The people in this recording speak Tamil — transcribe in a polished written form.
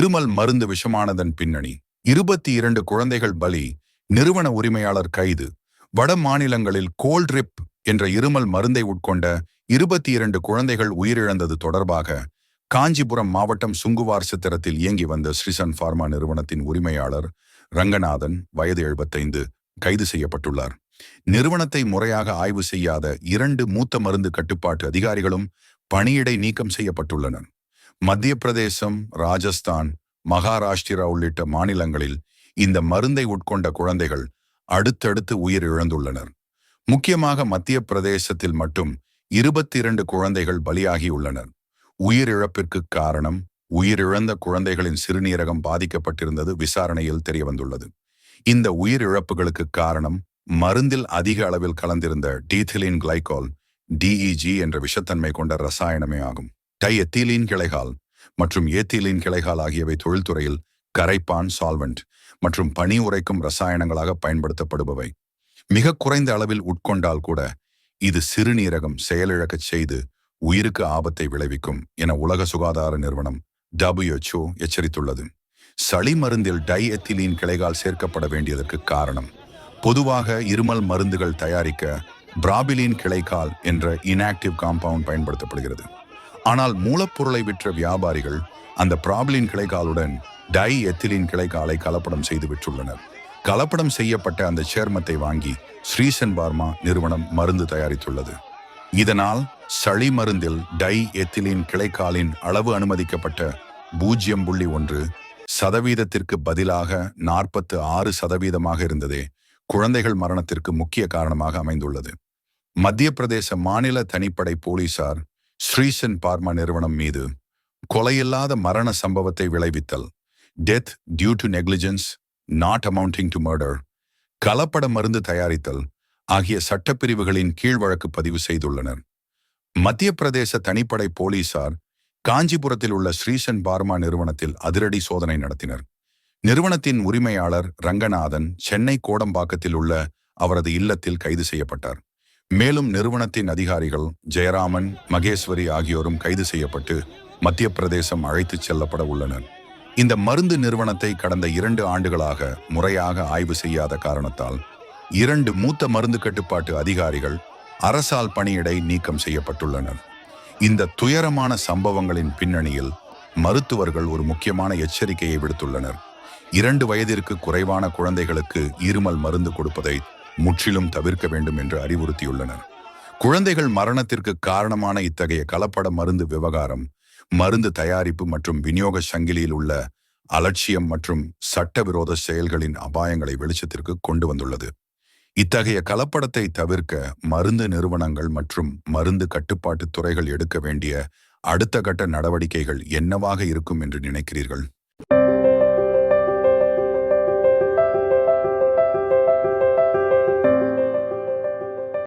இருமல் மருந்து விஷமானதன் பின்னணி. 22 குழந்தைகள் பலி. நிறுவன உரிமையாளர் கைது. வட மாநிலங்களில் கோல்ட்ரிப் என்ற இருமல் மருந்தை உட்கொண்ட 22 குழந்தைகள் உயிரிழந்தது தொடர்பாக காஞ்சிபுரம் மாவட்டம் சுங்குவார் சித்திரத்தில் இயங்கி வந்த ஸ்ரீசன் பார்மா நிறுவனத்தின் உரிமையாளர் ரங்கநாதன், வயது 75, கைது செய்யப்பட்டுள்ளார். நிறுவனத்தை முறையாக ஆய்வு செய்யாத 2 மூத்த மருந்து கட்டுப்பாட்டு அதிகாரிகளும் பணியிடை நீக்கம் செய்யப்பட்டுள்ளனர். மத்திய பிரதேசம், ராஜஸ்தான், மகாராஷ்டிரா உள்ளிட்ட மாநிலங்களில் இந்த மருந்தை உட்கொண்ட குழந்தைகள் அடுத்தடுத்து உயிரிழந்துள்ளனர். முக்கியமாக மத்திய பிரதேசத்தில் மட்டும் 22 குழந்தைகள் பலியாகியுள்ளனர். உயிரிழப்பிற்கு காரணம், உயிரிழந்த குழந்தைகளின் சிறுநீரகம் பாதிக்கப்பட்டிருந்தது விசாரணையில் தெரியவந்துள்ளது. இந்த உயிரிழப்புகளுக்கு காரணம் மருந்தில் அதிக அளவில் கலந்திருந்த டீதிலீன் கிளைகால் DEG என்ற விஷத்தன்மை கொண்ட ரசாயனமே ஆகும். டைஎத்தீலீன் கிளைகால் மற்றும் ஏத்தீலீன் கிளைகால் ஆகியவை தொழில்துறையில் கரைப்பான், சால்வெண்ட் மற்றும் பனி உரைக்கும் ரசாயனங்களாக பயன்படுத்தப்படுபவை. மிக குறைந்த அளவில் உட்கொண்டால் கூட இது சிறுநீரகம் செயலிழக்கச் செய்து உயிருக்கு ஆபத்தை விளைவிக்கும் என உலக சுகாதார நிறுவனம் WHO எச்சரித்துள்ளது. சளி மருந்தில் டைஎத்திலீன் கிளைகால் சேர்க்கப்பட வேண்டியதற்கு காரணம், பொதுவாக இருமல் மருந்துகள் தயாரிக்க பிராபிலீன் கிளைகால் என்ற இன்ஆக்டிவ் காம்பவுண்ட் பயன்படுத்தப்படுகிறது. ஆனால் மூலப்பொருளை விற்ற வியாபாரிகள் அந்த பிராபிலின் கிளைகாலுடன் டைஎத்திலீன் கிளைகாலை கலப்படம் செய்து விற்றுள்ளனர். கலப்படம் செய்யப்பட்ட அந்த சேர்மத்தை வாங்கி ஸ்ரீசன் பார்மா நிறுவனம் மருந்து தயாரித்துள்ளது. இதனால் சளி மருந்தில் டைஎத்திலீன் கிளைகாலின் அளவு அனுமதிக்கப்பட்ட 0.1% பதிலாக 46% இருந்ததே குழந்தைகள் மரணத்திற்கு முக்கிய காரணமாக அமைந்துள்ளது. மத்திய பிரதேச மாநில தனிப்படை போலீசார் ஸ்ரீசன் பார்மா நிறுவனம் மீது கொலையில்லாத மரண சம்பவத்தை விளைவித்தல், death due to negligence not amounting to murder, கலப்பட மருந்து தயாரித்தல் ஆகிய சட்டப்பிரிவுகளின் கீழ் வழக்கு பதிவு செய்துள்ளனர். மத்திய பிரதேச தனிப்படை போலீசார் காஞ்சிபுரத்தில் உள்ள ஸ்ரீசன் பார்மா நிறுவனத்தில் அதிரடி சோதனை நடத்தினர். நிறுவனத்தின் உரிமையாளர் ரங்கநாதன் சென்னை கோடம்பாக்கத்தில் உள்ள அவரது இல்லத்தில் கைது செய்யப்பட்டார். மேலும் நிறுவனத்தின் அதிகாரிகள் ஜெயராமன், மகேஸ்வரி ஆகியோரும் கைது செய்யப்பட்டு மத்திய பிரதேசம் அழைத்துச் செல்லப்பட உள்ளனர். இந்த மருந்து நிறுவனத்தை கடந்த 2 ஆண்டுகளாக முறையாக ஆய்வு செய்யாத காரணத்தால் 2 மூத்த மருந்து கட்டுப்பாட்டு அதிகாரிகள் அரசால் பணியிடை நீக்கம் செய்யப்பட்டுள்ளனர். இந்த துயரமான சம்பவங்களின் பின்னணியில் மருத்துவர்கள் ஒரு முக்கியமான எச்சரிக்கையை விடுத்துள்ளனர். 2 வயதிற்கு குறைவான குழந்தைகளுக்கு இருமல் மருந்து கொடுப்பதை முற்றிலும் தவிர்க்க வேண்டும் என்று அறிவுறுத்தியுள்ளனர். குழந்தைகள் மரணத்திற்கு காரணமான இத்தகைய கலப்பட மருந்து விவகாரம் மருந்து தயாரிப்பு மற்றும் விநியோக சங்கிலியில் உள்ள அலட்சியம் மற்றும் சட்டவிரோத செயல்களின் அபாயங்களை வெளிச்சத்திற்கு கொண்டு வந்துள்ளது. இத்தகைய கலப்படத்தை தவிர்க்க மருந்து நிறுவனங்கள் மற்றும் மருந்து கட்டுப்பாட்டு துறைகள் எடுக்க வேண்டிய அடுத்த கட்ட நடவடிக்கைகள் என்னவாக இருக்கும் என்று நினைக்கிறீர்கள்?